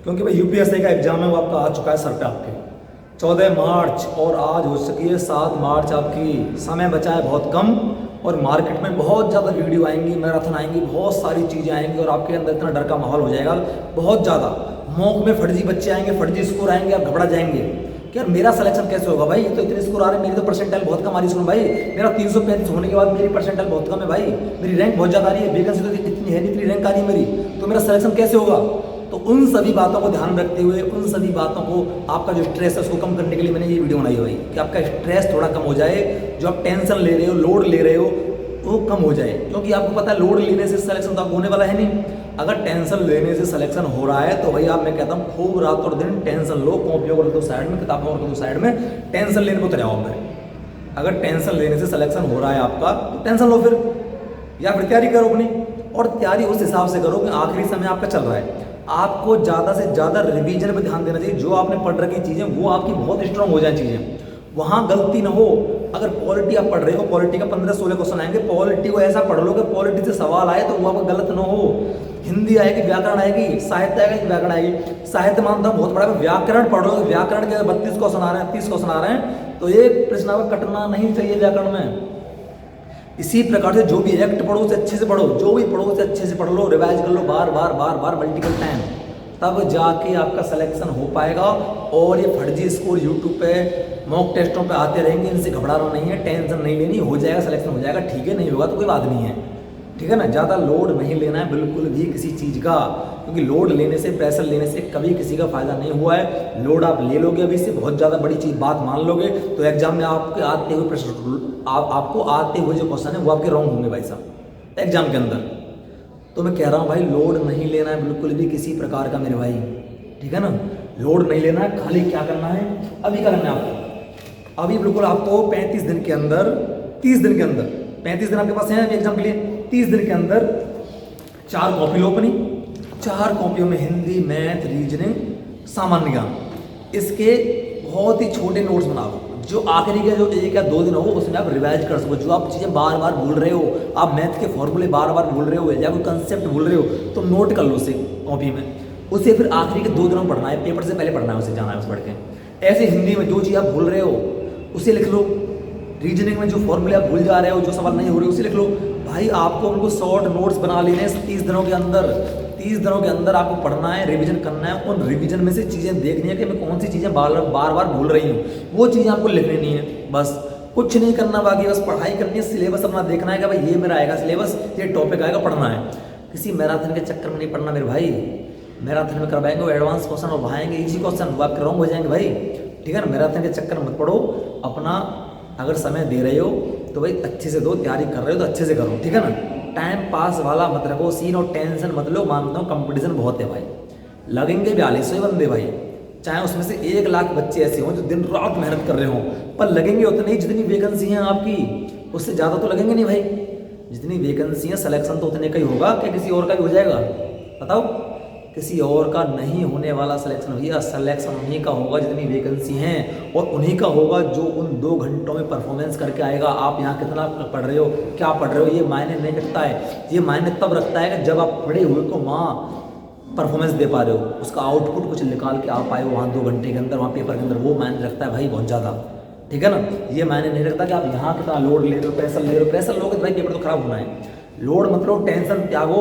क्योंकि भाई यूपीएससी का एग्जाम है वो आपका आ चुका है सर पे आपके 14 मार्च और आज हो चुकी है 7 मार्च आपकी। समय बचा है बहुत कम और मार्केट में बहुत ज़्यादा वीडियो आएंगी, मैराथन आएंगी, बहुत सारी चीज़ें आएंगी और आपके अंदर इतना डर का माहौल हो जाएगा बहुत ज़्यादा। मॉक में फर्जी बच्चे आएंगे, फर्जी स्कोर आएंगे, आप घबरा जाएंगे कि यार मेरा सिलेक्शन कैसे होगा भाई, तो इतने स्कोर आ रहे हैं, मेरी तो परसेंटाइल बहुत कम आ रही है। सुनो भाई, मेरा 335 होने के बाद मेरी परसेंटाइल बहुत कम है भाई, मेरी रैंक बहुत ज़्यादा आ रही है, वैकेंसी तो इतनी है नहीं, इतनी रैंक आ रही है मेरी, तो मेरा सिलेक्शन कैसे होगा। तो उन सभी बातों को ध्यान रखते हुए, उन सभी बातों को, आपका जो स्ट्रेस है उसको कम करने के लिए मैंने ये वीडियो बनाई है भाई, कि आपका स्ट्रेस थोड़ा कम हो जाए, जो आप टेंशन ले रहे हो, लोड ले रहे हो वो कम हो जाए। क्योंकि आपको पता है लोड लेने से सिलेक्शन तो आपको होने वाला है नहीं। अगर टेंशन लेने से सिलेक्शन हो रहा है तो भाई आप, मैं कहता हूँ खूब रात और दिन टेंशन लो, कॉपियों को रख दो साइड में, किताबों को रख दो साइड में, टेंशन लेने को तैयार हो। अगर टेंशन लेने से सिलेक्शन हो रहा है आपका तो टेंशन लो फिर, या फिर तैयारी करो अपनी, और तैयारी उस हिसाब से करो कि आखिरी समय आपका चल रहा है। आपको ज़्यादा से ज़्यादा रिवीजन पर ध्यान देना चाहिए, जो आपने पढ़ रखी चीज़ें वो आपकी बहुत स्ट्रांग हो जाए चीज़ें, वहाँ गलती ना हो। अगर पॉलिटी आप पढ़ रहे हो, पॉलिटी का 15-16 क्वेश्चन आएंगे, पॉलिटी को ऐसा पढ़ लो कि पॉलिटी से सवाल आए तो वो आपका गलत ना हो। हिंदी आएगी, व्याकरण आएगी, साहित्य आएगा, व्याकरण आएगी। साहित्य मानता हूँ बहुत बड़ा, व्याकरण पढ़ लो, व्याकरण के 32 क्वेश्चन आ रहे हैं, 30 क्वेश्चन आ रहे हैं, तो एक प्रश्न आपका कटना नहीं चाहिए व्याकरण में। इसी प्रकार से जो भी एक्ट पढ़ो उसे अच्छे से पढ़ो, जो भी पढ़ो उसे अच्छे से पढ़ लो, रिवाइज कर लो बार बार बार बार मल्टीपल टाइम, तब जाके आपका सिलेक्शन हो पाएगा। और ये फर्जी स्कोर यूट्यूब पे मॉक टेस्टों पे आते रहेंगे, इनसे घबराना नहीं है, टेंशन नहीं लेनी, हो जाएगा सिलेक्शन, हो जाएगा, ठीक है, नहीं होगा तो कोई बात नहीं है, ठीक है ना। ज़्यादा लोड नहीं लेना है बिल्कुल भी किसी चीज़ का, क्योंकि लोड लेने से, प्रेशर लेने से कभी किसी का फायदा नहीं हुआ है। लोड आप ले लोगे अभी से, बहुत ज़्यादा बड़ी चीज़ बात मान लोगे तो एग्जाम में आपके आते हुए प्रश्न, आपको आते हुए जो क्वेश्चन है वो आपके रॉन्ग होंगे भाई साहब एग्जाम के अंदर। तो मैं कह रहा हूँ भाई लोड नहीं लेना है बिल्कुल भी किसी प्रकार का मेरे भाई, ठीक है ना। लोड नहीं लेना है, खाली क्या करना है, अभी क्या करना है आपको, अभी बिल्कुल आपको 35 दिन के अंदर, 30 दिन के अंदर, 35 दिन आपके पास है अभी एग्जाम के लिए, 30 दिन के अंदर 4 कॉपी लो अपनी, 4 कॉपियों में हिंदी, मैथ, रीजनिंग, सामान्य ज्ञान, इसके बहुत ही छोटे नोट्स बनाओ, जो आखिरी के जो 1 या 2 दिन हो उसमें आप रिवाइज कर सको। जो आप चीज़ें बार बार भूल रहे हो, आप मैथ के फॉर्मूले बार बार भूल रहे हो या कोई कंसेप्ट भूल रहे हो, तो नोट कर लो उसे कॉपी में, उसे फिर आखिरी के 2 दिनों में पढ़ना है, पेपर से पहले पढ़ना है, उसे जाना है, उसे पढ़ के। ऐसे हिंदी में जो चीज़ आप भूल रहे हो उसे लिख लो, रीजनिंग में जो फॉर्मूले आप भूल जा रहे हो, जो सवाल नहीं हो रहे उसे लिख लो। भाई आपको उनको शॉर्ट नोट्स बना लेने हैं 30 दिनों के अंदर, 30 दिनों के अंदर आपको पढ़ना है, रिवीजन करना है, उन रिवीजन में से चीज़ें देखनी है कि मैं कौन सी चीज़ें बार बार भूल रही हूँ, वो चीज़ें आपको लिख लेनी है, बस कुछ नहीं करना बाकी, बस पढ़ाई करनी है, सिलेबस अपना देखना है कि भाई ये मेरा आएगा सिलेबस, ये टॉपिक आएगा, पढ़ना है। किसी मैराथन के चक्कर में नहीं पढ़ना मेरे भाई, मैराथन में करवाएंगे वो एडवांस क्वेश्चन और बढ़ाएंगे इजी क्वेश्चन, वो आपके रॉन्ग हो जाएंगे भाई, ठीक है ना। मैराथन के चक्कर मत पढ़ो, अपना अगर समय दे रहे हो तो भाई अच्छे से दो, तैयारी कर रहे हो तो अच्छे से करो, ठीक है ना। टाइम पास वाला मत रखो सीन, और टेंशन मत लो। मानता हूँ कंपटीशन बहुत है भाई, लगेंगे 4200 बंदे भाई, चाहे उसमें से 1 लाख बच्चे ऐसे हों जो दिन रात मेहनत कर रहे हों, पर लगेंगे उतनी जितनी वैकेंसी हैं आपकी, उससे ज़्यादा तो लगेंगे नहीं भाई। जितनी वैकेंसी है सिलेक्शन तो उतने का ही होगा, क्या किसी और का भी हो जाएगा बताओ। किसी और का नहीं होने वाला सिलेक्शन भैया, सिलेक्शन उन्हीं का होगा जितनी वैकेंसी हैं, और उन्हीं का होगा जो उन 2 घंटों में परफॉर्मेंस करके आएगा। आप यहाँ कितना पढ़ रहे हो, क्या पढ़ रहे हो, ये मायने नहीं रखता है। ये मायने तब रखता है कि जब आप पढ़े हुए को वहाँ परफॉर्मेंस दे पा रहे हो, उसका आउटपुट कुछ निकाल के आ पाए हो वहाँ 2 घंटे के अंदर, वहाँ पेपर के अंदर, वो मायने रखता है भाई बहुत ज़्यादा, ठीक है ना। ये मायने नहीं रखता कि आप यहाँ कितना लोड ले रहे हो, प्रेशर ले रहे हो। प्रेशर लोगे तो भाई पेपर तो खराब होना है। लोड मतलब टेंशन त्यागो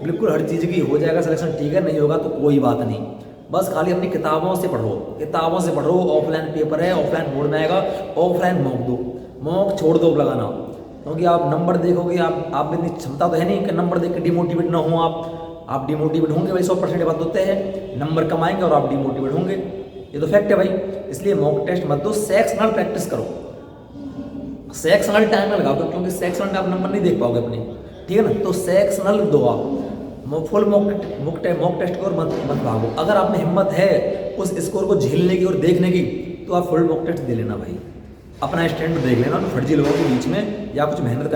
बिल्कुल हर चीज़ की, हो जाएगा सिलेक्शन, ठीक है, नहीं होगा तो कोई बात नहीं, बस खाली अपनी किताबों से पढ़ो, किताबों से पढ़ो। ऑफलाइन पेपर है, ऑफलाइन मोड में आएगा, ऑफलाइन मॉक दो, मॉक छोड़ दो लगाना, क्योंकि आप नंबर देखोगे, आप इतनी क्षमता तो है नहीं कि नंबर देख के डिमोटिवेट ना हो। आप डिमोटिवेट होंगे भाई, 100% बात होते हैं, नंबर कम आएंगे और आप डिमोटिवेट होंगे, ये तो फैक्ट है भाई। इसलिए मॉक टेस्ट मत दो, सेक्शनल प्रैक्टिस करो, सेक्शनल टाइम में लगाओ, क्योंकि सेक्शनल में आप नंबर नहीं देख पाओगे अपने, ठीक है ना। तो सेक्शनल दो आप, फुल मॉक टेस्ट को मत भागो। अगर आप में हिम्मत है उस स्कोर को झेलने की और देखने की, तो आप फुल मॉक टेस्ट दे लेना भाई, अपना स्टैंड देख लेना फर्जी लोगों के बीच में, या कुछ मेहनत